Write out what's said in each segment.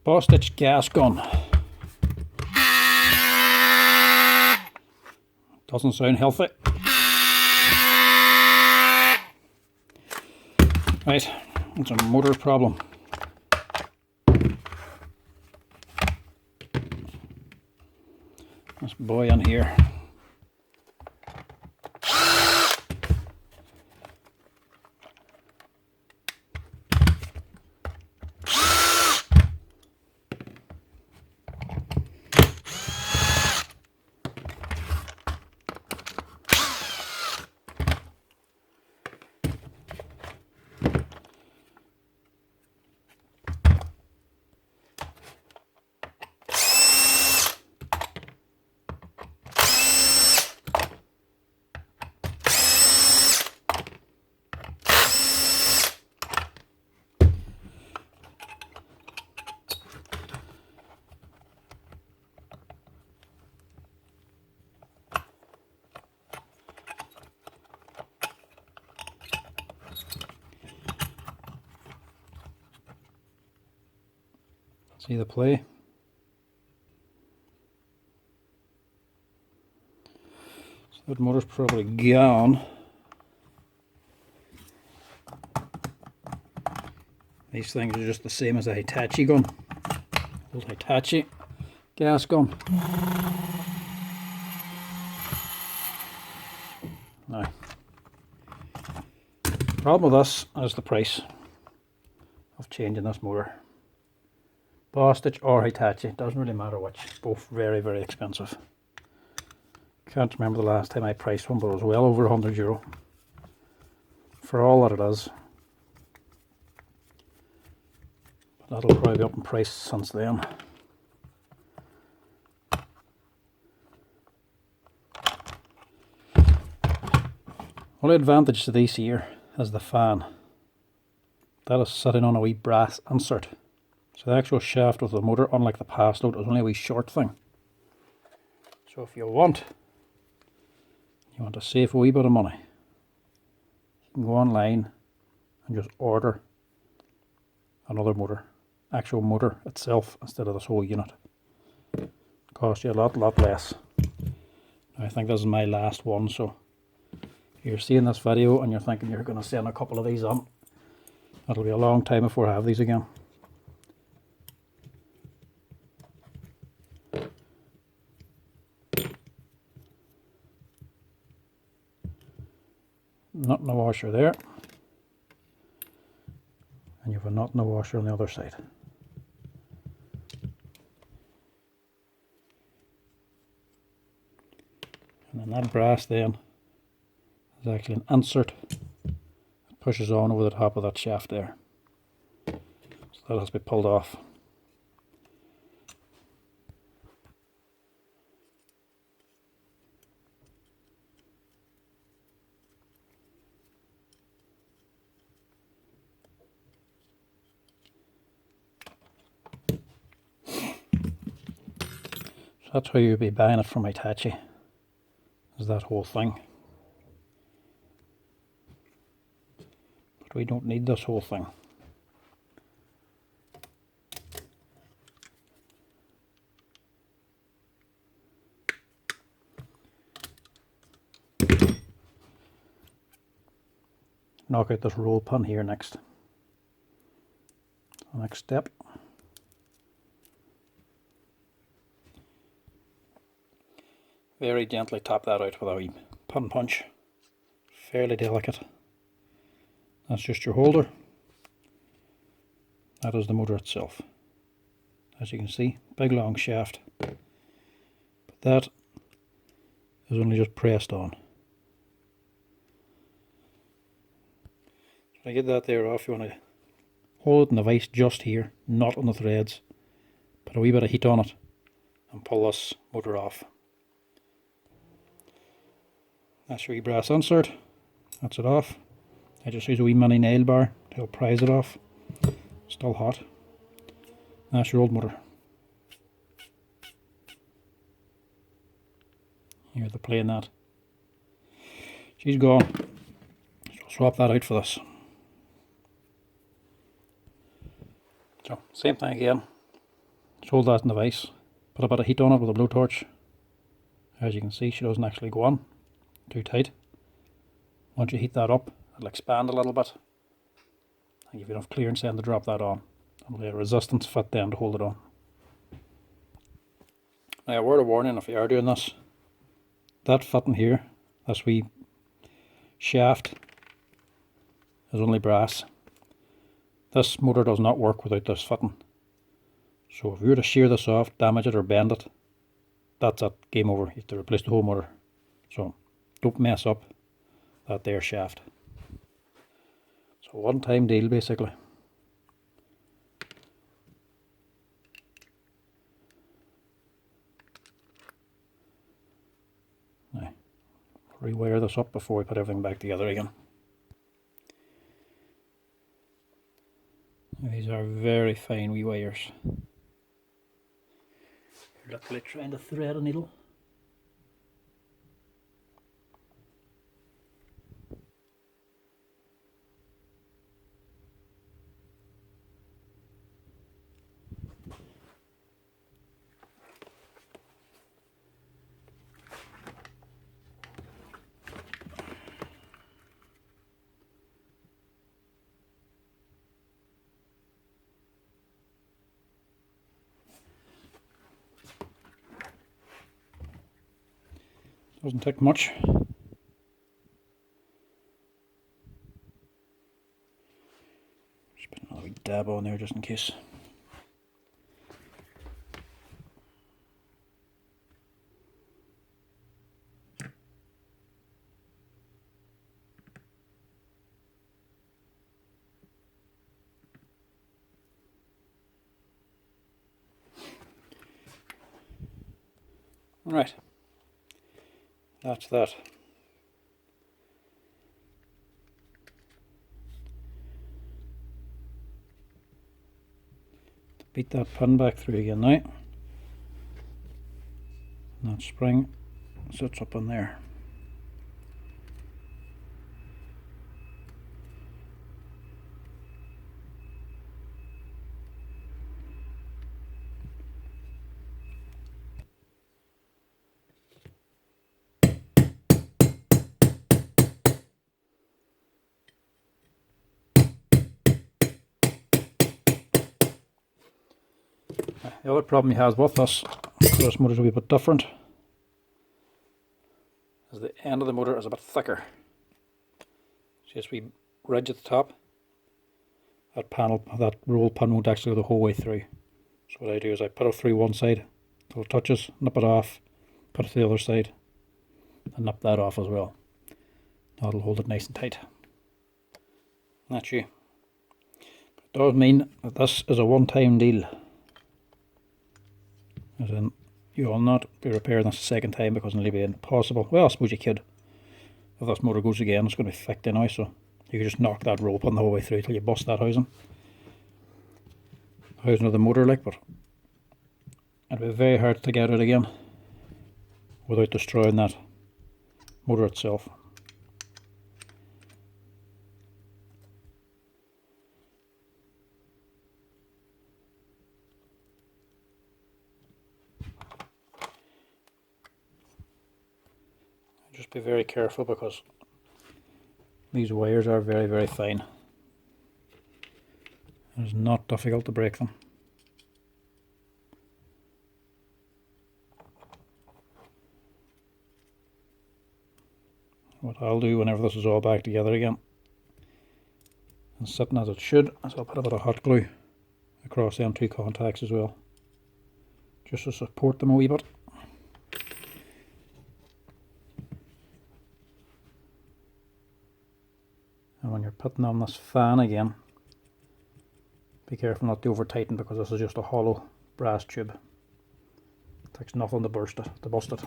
Bostitch gas gun. Doesn't sound healthy. Right, it's a motor problem. This boy in here. See the play? So that motor's probably gone. These things are just the same as a Hitachi gun. Old Hitachi gas gun. Now, problem with this is the price of changing this motor. Bostitch or Hitachi, doesn't really matter which, both very, very expensive. Can't remember the last time I priced one, but it was well over €100 for all that it is. But that'll probably be up in price since then. Only advantage to these here is the fan. That is sitting on a wee brass insert. So the actual shaft of the motor, unlike the pass load, is only a wee short thing. So if you want to save a wee bit of money, you can go online and just order another motor, actual motor itself, instead of this whole unit. It costs you a lot less. Now, I think this is my last one, so if you're seeing this video and you're thinking you're going to send a couple of these on, it'll be a long time before I have these again. Nut in the washer there, and you have a nut in the washer on the other side. And then that brass then is actually an insert that pushes on over the top of that shaft there. So that has to be pulled off. So that's how you'd be buying it from Hitachi, is that whole thing. But we don't need this whole thing. Knock out this roll pin here next. The next step. Very gently tap that out with a wee pin punch. Fairly delicate. That's just your holder. That is the motor itself. As you can see, big long shaft. But that is only just pressed on. So to get that there off, you want to hold it in the vise just here, not on the threads. Put a wee bit of heat on it and pull this motor off. That's your wee brass insert. That's it off. I just use a wee mini nail bar to help prise it off. Still hot. That's your old motor. Here's the play in that. She's gone. So I'll swap that out for this. So, same thing again. Just hold that in the vise, put a bit of heat on it with a blowtorch. As you can see, she doesn't actually go on too tight. Once you heat that up, it'll expand a little bit and give you enough clearance then to drop that on. And a resistance fit then to hold it on. Now, a word of warning if you are doing this, that fitting here, this wee shaft, is only brass. This motor does not work without this fitting. So if you were to shear this off, damage it or bend it, that's it, game over. You have to replace the whole motor. So don't mess up that there shaft. So one time deal basically. Now, rewire this up before we put everything back together again. These are very fine wee wires. You're literally trying to thread a needle. Doesn't take much. Just put another wee dab on there just in case. Right. That's that. Beat that pin back through again now. And that spring sits up in there. The other problem he has with this motor is a wee bit different, is the end of the motor is a bit thicker. See this wee ridge at the top? That panel, that roll pin won't actually go the whole way through. So what I do is I put it through one side till it touches, nip it off, put it to the other side, and nip that off as well. That'll hold it nice and tight. And that's you. But it does mean that this is a one-time deal. As in, you will not be repairing this a second time because it'll be impossible. Well, I suppose you could. If this motor goes again, it's going to be thick anyway, so you could just knock that rope on the whole way through till you bust that housing. The housing of the motor, like, but it'd be very hard to get it again without destroying that motor itself. Just be very careful because these wires are very, very fine. It's not difficult to break them. What I'll do whenever this is all back together again and sitting as it should is I'll put a bit of hot glue across them two contacts as well, just to support them a wee bit. And when you're putting on this fan again, be careful not to over tighten because this is just a hollow brass tube. It takes nothing to bust it. So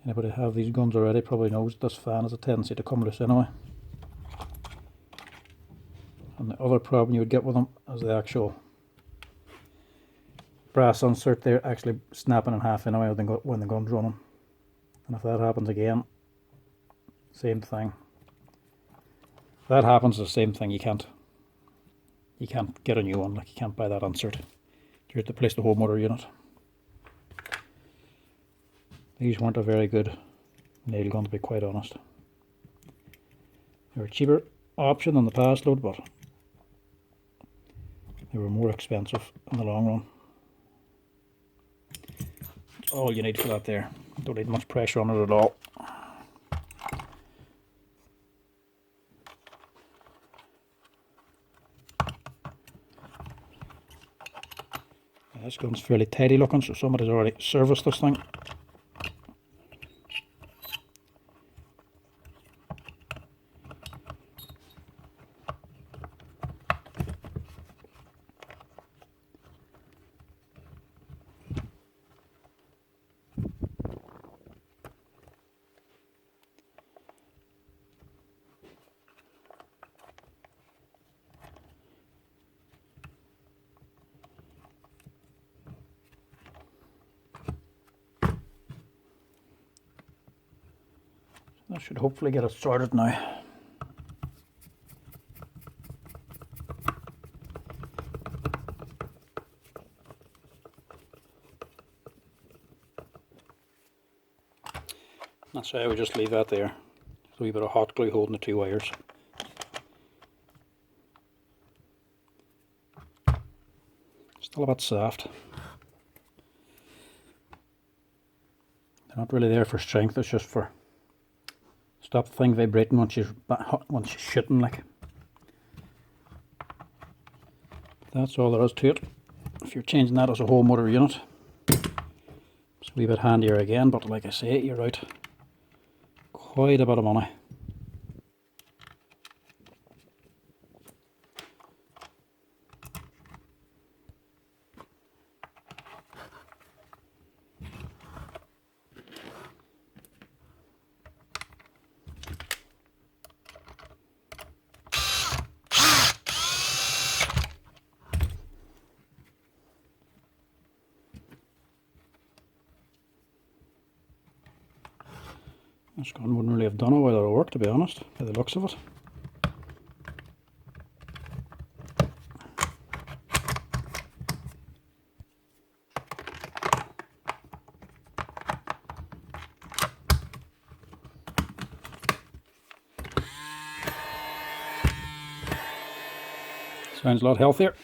anybody have these guns already probably knows this fan has a tendency to come loose anyway. And the other problem you would get with them is the actual brass insert there actually snapping in half anyway when the gun's running. And if that happens again, same thing. If that happens, the same thing. You can't you can't get a new one. Like, you can't buy that insert. You have to place the whole motor unit. These weren't a very good nail gun, to be quite honest. They were a cheaper option than the pass load, but they were more expensive in the long run. That's all you need for that there. Don't need much pressure on it at all. This gun's fairly tidy looking, so somebody's already serviced this thing. That should hopefully get it started now. That's how I would just leave that there. A wee bit of hot glue holding the two wires. Still a bit soft. They're not really there for strength, it's just for stop the thing vibrating once you're shooting, like. That's all there is to it. If you're changing that as a whole motor unit, it's a wee bit handier again, but like I say, you're out quite a bit of money. This gun wouldn't really have done a while of work, to be honest, by the looks of it. Sounds a lot healthier.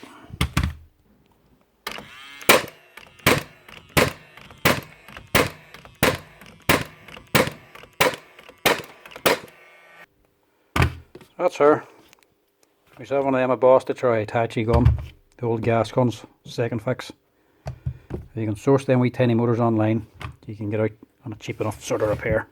That's her. We have one of them at Bostitch or a Hitachi gun, the old gas guns, second fix. If you can source them wee tiny motors online, you can get out on a cheap enough sort of repair.